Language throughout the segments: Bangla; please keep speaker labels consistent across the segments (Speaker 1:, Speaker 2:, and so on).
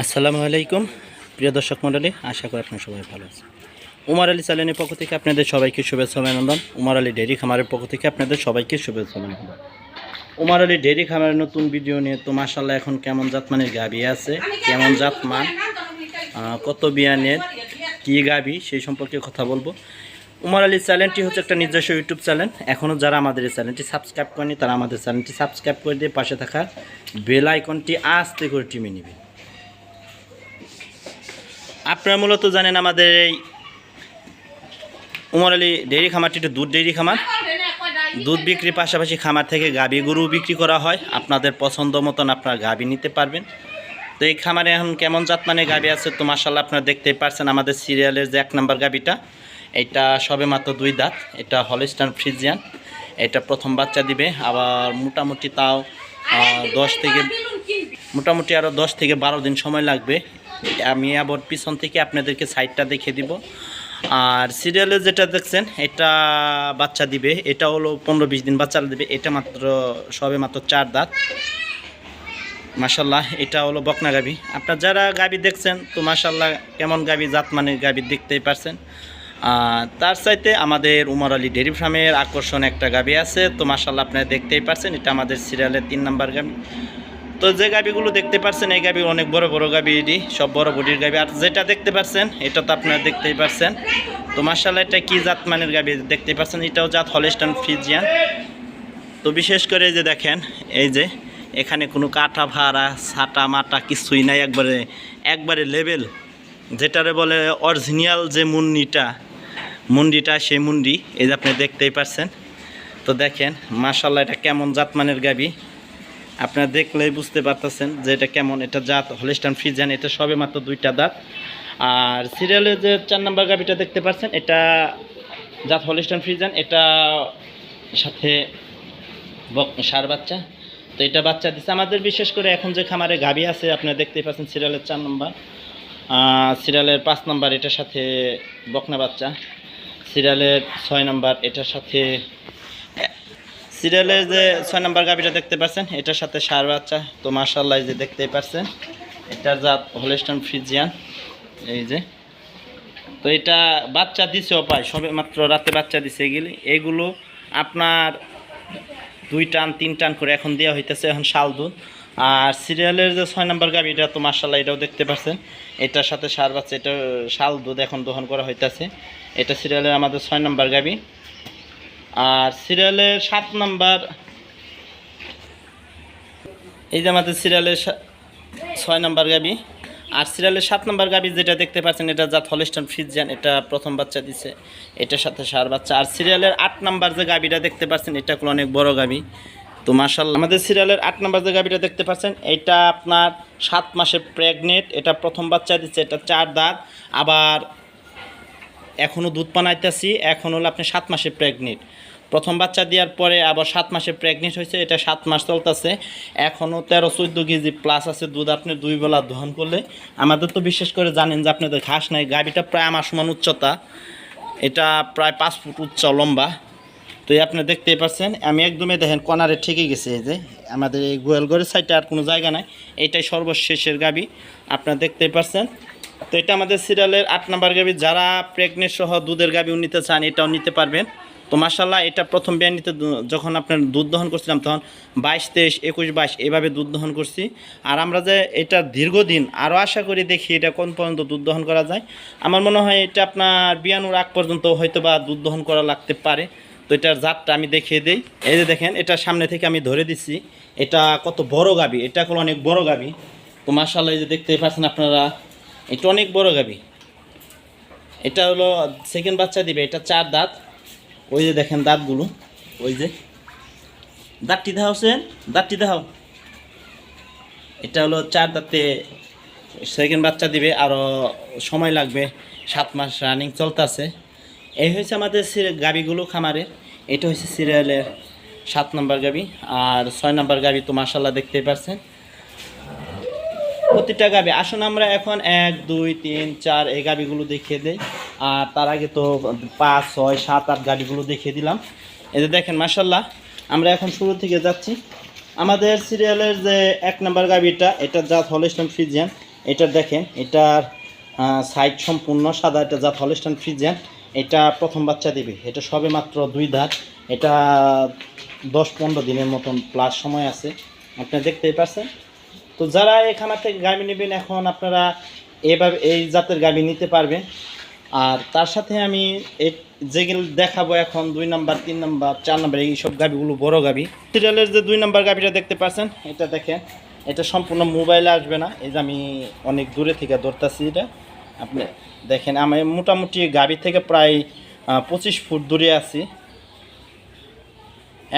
Speaker 1: আসসালামু আলাইকুম প্রিয় দর্শক মণ্ডলী, আশা করি আপনারা সবাই ভালো আছেন। উমর আলী চ্যানেলের পক্ষ থেকে আপনাদের সবাইকে শুভেচ্ছা অভিনন্দন। উমর আলী ডেইরি খামারের পক্ষ থেকে আপনাদের সবাইকে শুভেচ্ছা অভিনন্দন। উমর আলী ডেইরি খামারের নতুন ভিডিও নিয়ে তো মাশাআল্লাহ এখন কেমন জাতমানের গাভী আছে, কেমন জাতমান, কত বিয়ানের কী গাভী সেই সম্পর্কে কথা বলবো। উমর আলী চ্যানেলটি হচ্ছে একটা নিজস্ব ইউটিউব চ্যানেল। এখনও যারা আমাদের এই চ্যানেলটি সাবস্ক্রাইব করেনি তারা আমাদের চ্যানেলটি সাবস্ক্রাইব করে দিয়ে পাশে থাকা বেল আইকনটি আস্তে করে টিপে নেবেন। আপনারা মূলত জানেন আমাদের এই উমর আলী ডেইরি খামারটি একটি দুধ ডেইরি খামার। দুধ বিক্রির পাশাপাশি খামার থেকে গাভী গরু বিক্রি করা হয়। আপনাদের পছন্দ মতন আপনারা গাভী নিতে পারবেন। তো এই খামারে এখন কেমন জাতমানের গাভী আছে তো মাশাআল্লাহ আপনারা দেখতেই পারছেন। আমাদের সিরিয়ালের যে 1 নম্বর গাভীটা, এটা সবে মাত্র 2 দাঁত। এটা হলস্টাইন ফ্রিজিয়ান। এটা প্রথম বাচ্চা দিবে। আবার মোটামুটি তাও 10 থেকে আরও 10 থেকে 12 দিন সময় লাগবে। আমি আবার পিছন থেকে আপনাদেরকে সাইডটা দেখে দিব। আর সিরিয়ালে যেটা দেখছেন এটা বাচ্চা দিবে, এটা হলো 15-20 দিন বাচ্চা দিবে। এটা সবে মাত্র 4 দাঁত। মাশাল্লাহ এটা হলো বকনা গাভী। আপনারা যারা গাভী দেখছেন তো মাশাল্লাহ কেমন গাভী, জাতমানের গাভী দেখতেই পারছেন। তার চাইতে আমাদের উমর আলী ডেইরি ফার্মের আকর্ষণ একটা গাভী আছে। তো মাশাল্লাহ আপনারা দেখতেই পারছেন, এটা আমাদের সিরিয়ালের 3 নম্বর গাভী। তো যে গাভীগুলো দেখতে পাচ্ছেন এই গাভী অনেক বড় বড় গাভী, সব বড় বডির গাভী। আর যেটা দেখতে পাচ্ছেন এটা তো আপনারা দেখতেই পাচ্ছেন। তো মাশাআল্লাহ এটা কি জাতমানের গাভী দেখতেই পাচ্ছেন, এটাও জাত হলস্টাইন ফ্রিজিয়ান। তো বিশেষ করে যে দেখেন এই যে এখানে কোনো কাটা ভাড়া ছাটা মাটা কিছুই নাই, একবারে লেভেল, যেটারে বলে অরিজিনাল যে মুন্ডিটা সেই মুন্ডি এই যে আপনি দেখতেই পাচ্ছেন। তো দেখেন মাশাআল্লাহ এটা কেমন জাতমানের গাভী আপনারা দেখলেই বুঝতে পারতেছেন যে এটা কেমন। এটা জাত হলস্টাইন ফ্রিজিয়ান। এটা সবে মাত্র 2টা দাঁত। আর সিরিয়ালে যে 4 নম্বর গাভীটা দেখতে পাচ্ছেন এটা জাত হলস্টাইন ফ্রিজিয়ান। এটা সাথে ষাঁড় বাচ্চা। তো এটা বাচ্চা দিচ্ছে আমাদের। বিশেষ করে এখন যে খামারে গাভী আছে আপনারা দেখতেই পাচ্ছেন সিরিয়ালের 4 নম্বর, সিরিয়ালের 5 নম্বর এটার সাথে বকনা বাচ্চা, সিরিয়ালের 6 নম্বর এটার সাথে, সিরিয়ালের যে 6 নম্বর গাভীটা দেখতে পাচ্ছেন এটার সাথে ষাঁড় বাচ্চা। তো মাশাআল্লাহ এই যে দেখতেই পাচ্ছেন এটা জাত হলস্টাইন ফ্রিজিয়ান। এই যে তো এটা বাচ্চা দিছেও পায়, সবে মাত্র রাতে বাচ্চা দিছে। এগুলো আপনার 2 টান 3 টান করে এখন দেওয়া হইতেছে, এখন শাল দুধ। আর সিরিয়ালের যে 6 নম্বর গাভী এটা তো মাশাআল্লাহ এটাও দেখতে পাচ্ছেন এটার সাথে ষাঁড় বাচ্চা, এটা শাল দুধ এখন দহন করা হইতেছে। এটা সিরিয়ালের আমাদের 6 নম্বর গাভী। আর সিরিয়ালের 7 নম্বর এই যে আমাদের সিরিয়ালের 6 নম্বর গাভী। আর সিরিয়ালের 7 নম্বর গাভী যেটা দেখতে পাচ্ছেন এটা জাত হলস্টাইন ফ্রিজিয়ান। এটা প্রথম বাচ্চা দিছে, এটার সাথে ষাঁড় বাচ্চা। আর সিরিয়ালের 8 নম্বর যে গাভীটা দেখতে পাচ্ছেন এটা অনেক বড় গাভী। তো মাশাআল্লাহ আমাদের সিরিয়ালের 8 নম্বর যে গাভীটা দেখতে পাচ্ছেন এটা আপনার 7 মাসে প্রেগনেন্ট। এটা প্রথম বাচ্চা দিচ্ছে। এটা 4 দাঁত। আবার এখনও দুধ পানাইতেছি। এখন হলো আপনি 7 মাসে প্রেগনেন্ট। প্রথম বাচ্চা দেওয়ার পরে আবার 7 মাসে প্রেগনেন্ট হয়েছে। এটা 7 মাস চলতেছে। এখনও 13-14 কেজি প্লাস আছে দুধ আপনি 2 বেলা দহন করলে। আমাদের তো বিশেষ করে জানেন যে আপনাদের ঘাস নাই। গাভীটা প্রায় আমার সমান উচ্চতা, এটা প্রায় 5 ফুট উচ্চ লম্বা। তো এই আপনি দেখতেই পাচ্ছেন আমি একদমই দেখেন কর্নারে ঠেকে গেছে। এই যে আমাদের এই গোয়ালঘরের সাইডে আর কোনো জায়গা নাই, এটাই সর্বশেষের গাভী আপনারা দেখতেই পাচ্ছেন। তো এটা আমাদের সিরিয়ালের 8 নম্বর গাভী। যারা প্রেগনেন্ট সহ দুধের গাভী নিতে চান এটাও নিতে পারবেন। তো মাশাআল্লাহ এটা প্রথম বিয়ানিতে যখন আপনার দুধ দহন করছিলাম তখন 22, 23, 21, 22 এভাবে দুধ দহন করছি। আর আমরা যে এটা দীর্ঘদিন আরও আশা করি দেখি এটা কোন পর্যন্ত দুধ দহন করা যায়। আমার মনে হয় এটা আপনার বিয়ানোর আগ পর্যন্ত হয়তো বা দুধ দহন করা লাগতে পারে। তো এটার জাতটা আমি দেখিয়ে দিই। এই যে দেখেন এটা সামনে থেকে আমি ধরে দিচ্ছি, এটা কত বড় গাভী, এটা হলো অনেক বড় গাভী। তো মাশাআল্লাহ এই যে দেখতেই পাচ্ছেন আপনারা এটা অনেক বড় গাভী। এটা হলো সেকেন্ড বাচ্চা দিবে। এটা 4 দাঁত। ওই যে দেখেন দাঁতগুলো, ওই যে দাঁতটি দেখাওছেন, দাঁতটি দেখাও। এটা হলো 4 দাঁতে সেকেন্ড বাচ্চা দিবে, আরও সময় লাগবে, 7 মাস রানিং চলতেছে। এই হয়েছে আমাদের গাভীগুলো খামারের। এটা হচ্ছে সিরিয়ালের 7 নম্বর গাভী। আর 6 নম্বর গাভী তো মাশাআল্লাহ দেখতেই পাচ্ছেন প্রতিটা গাভী। আসুন আমরা এখন 1, 2, 3, 4 এই গাভীগুলো দেখিয়ে দেই। আর তার আগে তো 5, 6, 7, 8 গাভীগুলো দেখিয়ে দিলাম। এই যে দেখেন মাশাআল্লাহ আমরা এখন শুরু থেকে যাচ্ছি। আমাদের সিরিয়ালের যে 1 নম্বর গাভীটা এটা জাত হলস্টাইন ফ্রিজিয়ান। এটা দেখেন, এটার সাইড সম্পূর্ণ সাদা, এটা জাত হলস্টাইন ফ্রিজিয়ান। এটা প্রথম বাচ্চা দিবে, এটা সবে মাত্র 2 দাঁত। এটা 10-15 দিনের মতন প্লাস সময় আছে, আপনি দেখতেই পাচ্ছেন। তো যারা এখান থেকে গাভী নেবেন, এখন আপনারা এভাবে এই জাতের গাভী নিতে পারবেন। আর তার সাথে আমি যেগুলো দেখাবো এখন 2 নাম্বার, 3 নাম্বার, 4 নাম্বার, এইসব গাভীগুলো বড় গাভী। সিরিয়ালের যে 2 নাম্বার গাভীটা দেখতে পাচ্ছেন, এটা দেখেন, এটা সম্পূর্ণ মোবাইলে আসবে না, এই যে আমি অনেক দূরে থেকে ধরতেছি। এটা আপনি দেখেন, আমি মোটামুটি গাভী থেকে প্রায় 25 ফুট দূরে আছি।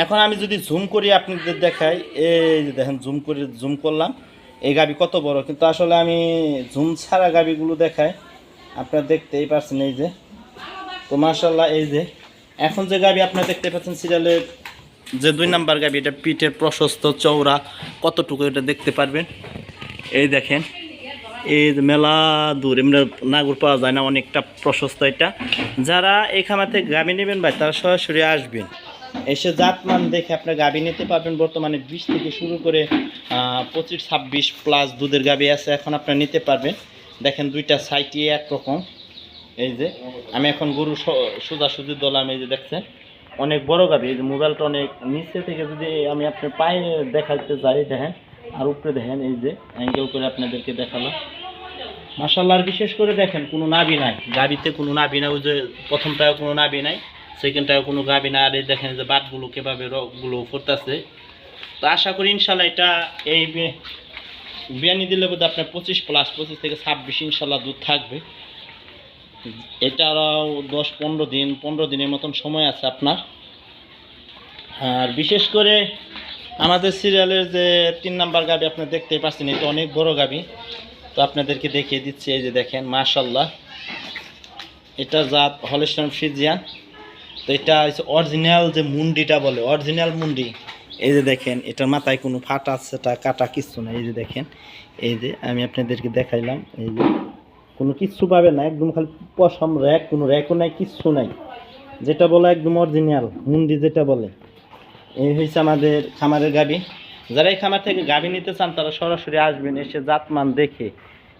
Speaker 1: এখন আমি যদি জুম করি আপনাদের দেখাই, এই যে দেখেন, জুম করলাম, এই গাভী কত বড়। কিন্তু আসলে আমি জুম ছাড়া গাভীগুলো দেখাই, আপনারা দেখতেই পাচ্ছেন। এই যে, তো মাশাআল্লাহ, এই যে এখন যে গাভী আপনারা দেখতে পাচ্ছেন সিরিয়ালের যে 2 নাম্বার গাভী, এটা পিঠের প্রশস্ত চওড়া কতটুকু এটা দেখতে পারবেন। এই দেখেন, এই যে মেলা দূর এমনি নাগর পাওয়া যায় না, অনেকটা প্রশস্ত এটা। যারা এই খামার থেকে গাভী নেবেন ভাই, তারা সরাসরি আসবেন, এসে জাতমান দেখে আপনার গাভী নিতে পারবেন। বর্তমানে 20 থেকে শুরু করে 25-26 প্লাস দুধের গাভী আছে, এখন আপনারা নিতে পারবেন। দেখেন, 2টা সাইডই একরকম। এই যে আমি এখন গরু সোজাসুজি দলাম, এই যে দেখছেন অনেক বড় গাভী। এই যে মোবাইলটা অনেক নিচে থেকে যদি আমি আপনার পায়ে দেখাতে যাই, দেখেন, আর উপরে দেখেন, এই যে অ্যাঙ্গেল করে আপনাদেরকে দেখালাম। মাশাআল্লাহ, বিশেষ করে দেখেন কোনো নাভি নাই গাভীতে, কোনো নাভি নাই। ওই যে প্রথমটাও কোনো নাভি নাই, সেকেন্ডটাও কোনো গাভী নাই। আর এই দেখেন যে বাটগুলো কীভাবে রগগুলো ফুটতেছে। তো আশা করি ইনশাল্লাহ এটা এই বিয়ানি দিলে বোধহয় আপনার 25 থেকে 26 ইনশাল্লাহ দুধ থাকবে। এটা আরও 10-15 দিনের মতন সময় আছে আপনার। আর বিশেষ করে আমাদের সিরিয়ালের যে 3 নাম্বার গাভী আপনি দেখতেই পাচ্ছেন, এটা অনেক বড় গাভী। তো আপনাদেরকে দেখিয়ে দিচ্ছি, এই যে দেখেন, মাশাআল্লাহ, এটা জাত হলস্টাইন ফ্রিজিয়ান। তো এটা হচ্ছে অরিজিনাল যে মুন্ডিটা বলে, অরিজিনাল মুন্ডি। এই যে দেখেন, এটার মাথায় কোনো ফাটা সেটা কাটা কিচ্ছু না। এই যে দেখেন, এই যে আমি আপনাদেরকে দেখাইলাম, এই যে কোনো কিচ্ছু পাবে না, একদম খালি পশম র্যাক, কোনো র্যাকও নাই, কিচ্ছু নাই, যেটা বলে একদম অরিজিনাল মুন্ডি যেটা বলে। এই হয়েছে আমাদের খামারের গাভী। যারা এই খামার থেকে গাভী নিতে চান, তারা সরাসরি আসবেন, এসে জাতমান দেখে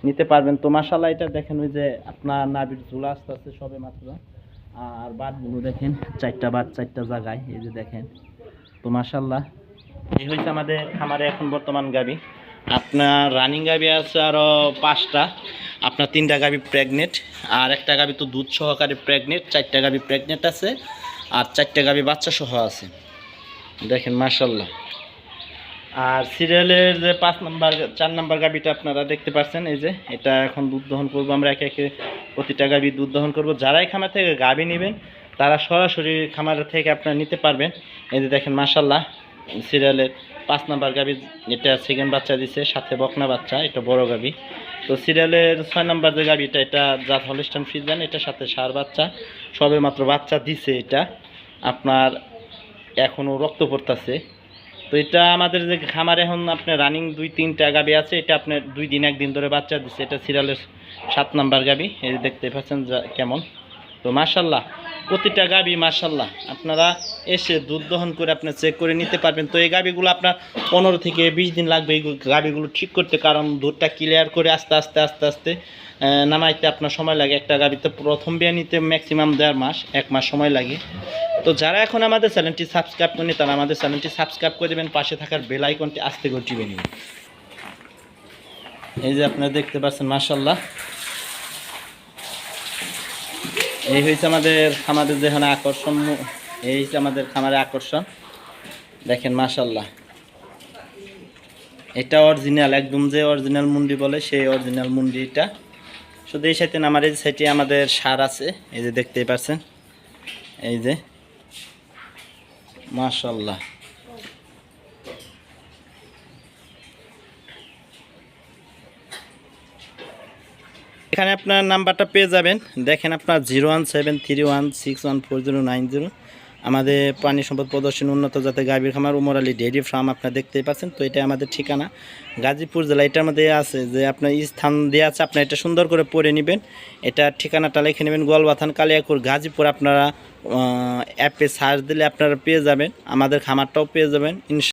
Speaker 1: নিতে পারবেন। তো মাশাআল্লাহ, এটা দেখেন, ওই যে আপনার নাভির ঝুলা আস্তে আস্তে সবে মাত্র। আর বাটগুলো দেখেন, 4টা বাট 4টা জায়গায়, এই যে দেখেন। তো মাশাআল্লাহ, এই হয়েছে আমাদের খামারে এখন বর্তমান গাভী। আপনার রানিং গাভী আছে আরও 5টা, আপনার 3টা গাভী প্রেগনেন্ট, আর একটা গাভী তো দুধ সহকারে প্রেগনেন্ট, 4টা গাভী প্রেগনেন্ট আছে, আর 4টা গাভী বাচ্চা সহ আছে। দেখেন মাশাআল্লাহ। আর সিরিয়ালের যে 4 নাম্বার গাভীটা আপনারা দেখতে পাচ্ছেন, এই যে এটা এখন দুধ দহন করবো আমরা, একে একে প্রতিটা গাভী দুধ দহন করবো। যারাই খামার থেকে গাভী নেবেন, তারা সরাসরি খামার থেকে আপনারা নিতে পারবেন। এই যে দেখেন মাশাআল্লাহ, সিরিয়ালের 5 নাম্বার গাভী, এটা সেকেন্ড বাচ্চা দিছে, সাথে বকনা বাচ্চা, এটা বড় গাভী। তো সিরিয়ালের 6 নাম্বার যে গাভীটা, এটা জাত হলস্টাইন ফ্রিজিয়ান, এটার সাথে ষাঁড় বাচ্চা, সবে মাত্র বাচ্চা দিছে। এটা আপনার এখনও রক্ত পড়তেছে। তো এটা আমাদের যে খামারে এখন আপনার রানিং 2-3টা গাভী আছে, এটা আপনার 2 দিন 1 দিন ধরে বাচ্চা দিচ্ছে। এটা সিরিয়ালের 7 নাম্বার গাভী, এই যে দেখতে পাচ্ছেন কেমন। তো মাশাআল্লাহ, প্রতিটা গাভী মাশাআল্লাহ, আপনারা এসে দুধ দহন করে আপনার চেক করে নিতে পারবেন। তো এই গাভীগুলো আপনার 15 থেকে 20 দিন লাগবে এই গাভীগুলো ঠিক করতে, কারণ দুধটা ক্লিয়ার করে আস্তে আস্তে নামাইতে আপনার সময় লাগে। একটা গাভীতে প্রথম বিয়ানিতে ম্যাক্সিমাম 1.5 মাস 1 মাস সময় লাগে। তো যারা এখন আমাদের চ্যানেলটি সাবস্ক্রাইব করেনি, তারা আমাদের চ্যানেলটি সাবস্ক্রাইব করে দেবেন, পাশে থাকার বেল আইকনটি আস্তে করে টিপে নেবেন। এই যে আপনারা দেখতে পাচ্ছেন মাশাআল্লাহ, এই হয়েছে আমাদের যেখানে আকর্ষণ, এই হচ্ছে আমাদের খামারের আকর্ষণ। দেখেন মাশাআল্লাহ, এটা অরিজিনাল, একদম যে অরিজিনাল মুন্ডি বলে সেই অরিজিনাল মুন্ডি। এটা শুধু এই সাইডে আমার, এই সাইডে আমাদের সার আছে, এই যে দেখতেই পাচ্ছেন, এই যে মাশাআল্লাহ। এখানে আপনার নাম্বারটা পেয়ে যাবেন, দেখেন আপনার 01731614090। আমাদের প্রাণী সম্পদ প্রদর্শন উন্নত জাতের গাভীর খামার উমর আলী ডেইরি ফার্ম, আপনারা দেখতেই পাচ্ছেন। তো এটা আমাদের ঠিকানা গাজীপুর জেলা। এটার মধ্যে আছে যে আপনার স্থান দেওয়া আছে, আপনার এটা সুন্দর করে পড়ে নেবেন। এটা ঠিকানাটা লিখে নেবেন, গোয়ালবাথান কালিয়াকুর গাজীপুর। আপনারা অ্যাপে সার্চ দিলে আপনারা পেয়ে যাবেন, আমাদের খামারটাও পেয়ে যাবেন।